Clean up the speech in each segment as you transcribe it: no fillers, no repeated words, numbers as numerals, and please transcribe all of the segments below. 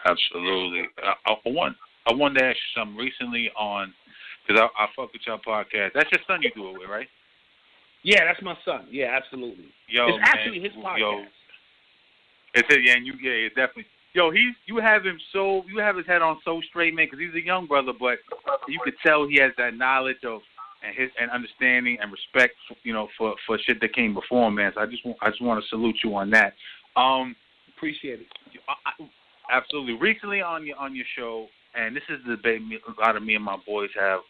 Absolutely. I wanted to ask you something recently on, because I fuck with your podcast. That's your son you do it with, right? Yeah, that's my son. Yeah, absolutely. Yo, it's man, actually his podcast. Yo, it's definitely. Yo, you have his head on so straight, man, because he's a young brother, but you could tell he has that knowledge of and understanding and respect, for shit that came before him, man. So I just want to salute you on that. Appreciate it. Absolutely. Recently on your show, and this is the debate a lot of me and my boys have.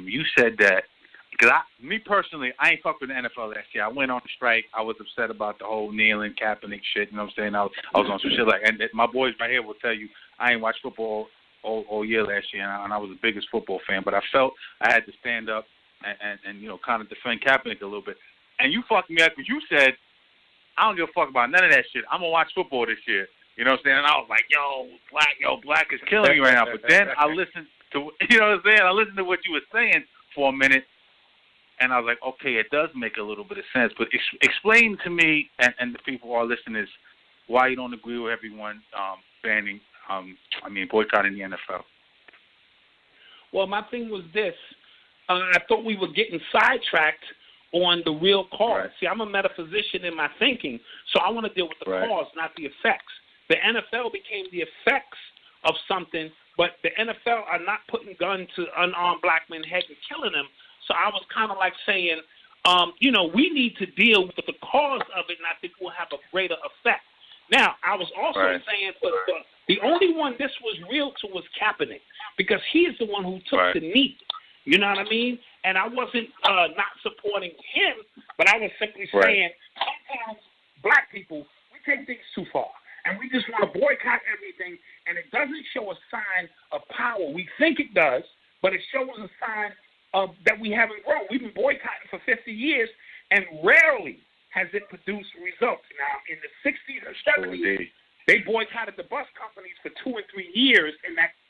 You said that because me personally, I ain't fuck with the NFL last year. I went on strike. I was upset about the whole kneeling, Kaepernick shit. You know what I'm saying? I was on some shit and my boys right here will tell you I ain't watched football all year last year, and I was the biggest football fan. But I felt I had to stand up and kind of defend Kaepernick a little bit. And you fucked me up because you said I don't give a fuck about none of that shit. I'm gonna watch football this year. You know what I'm saying? And I was like, black is killing me right now. But then I listened to, I listened to what you were saying for a minute, and I was like, okay, it does make a little bit of sense. But explain to me and the people who are listening why you don't agree with everyone boycotting the NFL. Well, my thing was this. I thought we were getting sidetracked on the real cause. Right. See, I'm a metaphysician in my thinking, so I want to deal with the cause, not the effects. The NFL became the effects of something, but the NFL are not putting guns to unarmed black men's heads and killing them. So I was kind of like saying, we need to deal with the cause of it, and I think we'll have a greater effect. Now, I was also saying, but the only one this was real to was Kaepernick, because he's the one who took the knee. You know what I mean? And I wasn't not supporting him, but I was simply saying sometimes black people, we take things too far. And we just want to boycott everything, and it doesn't show a sign of power. We think it does, but it shows a sign of that we haven't grown. We've been boycotting for 50 years, and rarely has it produced results. Now, in the 60s and 70s, they boycotted the bus companies for 2 and 3 years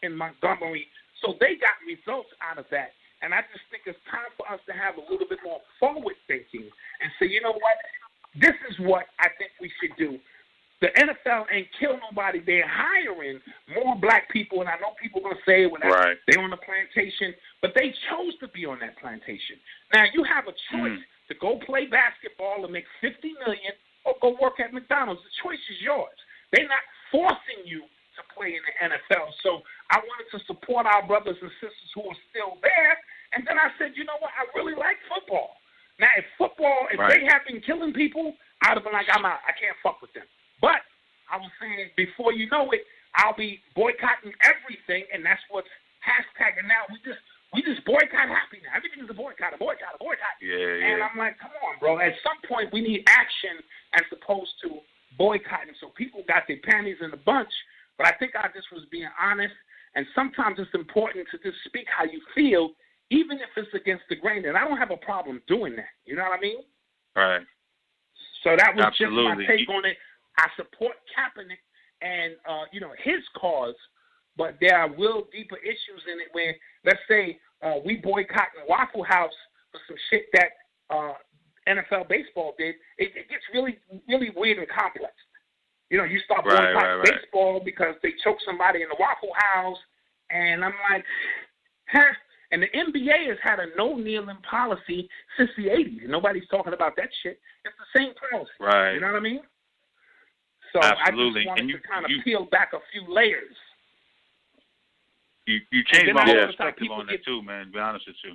in Montgomery, so they got results out of that. And I just think it's time for us to have a little bit more forward thinking and say, you know what, this is what I think we should do. The NFL ain't kill nobody. They're hiring more black people, and I know people are going to say they're on the plantation, but they chose to be on that plantation. Now, you have a choice to go play basketball and make $50 million or go work at McDonald's. The choice is yours. They're not forcing you to play in the NFL. So I wanted to support our brothers and sisters who are still there, and then I said, you know what, I really like football. Now, if they have been killing people, I'd have been like, I'm out. I can't fuck with them. But I was saying, before you know it, I'll be boycotting everything, and that's what's hashtagging now. We just boycott happy now. Everything's a boycott, a boycott, a boycott. Yeah. And I'm like, come on, bro. At some point, we need action as opposed to boycotting. So people got their panties in a bunch, but I think I just was being honest. And sometimes it's important to just speak how you feel, even if it's against the grain. And I don't have a problem doing that. You know what I mean? Right. So that was just my take on it. I support Kaepernick and, his cause, but there are real deeper issues in it where, let's say, we boycotting Waffle House for some shit that NFL baseball did. It gets really, really weird and complex. You start boycotting baseball because they choked somebody in the Waffle House, and I'm like, huh? And the NBA has had a no-kneeling policy since the 80s. Nobody's talking about that shit. It's the same policy. Right. You know what I mean? So absolutely. I just wanted to kind of peel back a few layers. You changed my whole perspective on that too, man, to be honest with you.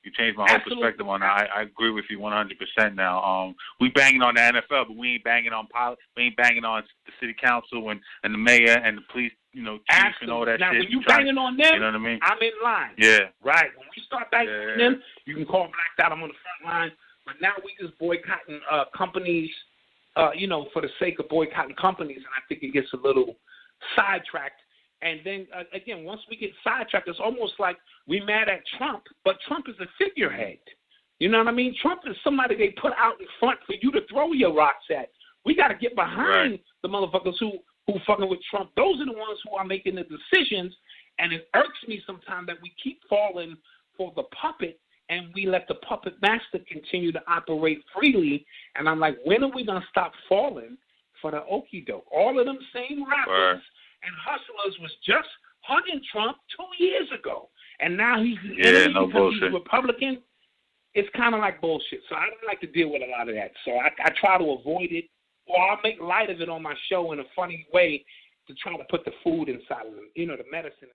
You changed my whole perspective on that. I agree with you 100% now. We banging on the NFL, but we ain't banging on we ain't banging on the city council and the mayor and the police, chief and all that now, shit. Now, when you banging on them, you know what I mean? I'm in line. Yeah. Right. When we start banging on them, you can call Blacked Out. I'm on the front line. But now we just boycotting companies, for the sake of boycotting companies, and I think it gets a little sidetracked. And then, again, once we get sidetracked, it's almost like we mad at Trump, but Trump is a figurehead. You know what I mean? Trump is somebody they put out in front for you to throw your rocks at. We got to get behind the motherfuckers who fucking with Trump. Those are the ones who are making the decisions, and it irks me sometimes that we keep falling for the puppet and we let the puppet master continue to operate freely. And I'm like, when are we going to stop falling for the okie doke? All of them same rappers And Hustlers was just hugging Trump 2 years ago. And now he's an Yeah, enemy no because bullshit. he's Republican. It's kind of like bullshit. So I don't like to deal with a lot of that. So I try to avoid it, or I'll make light of it on my show in a funny way to try to put the food inside of them, the medicine.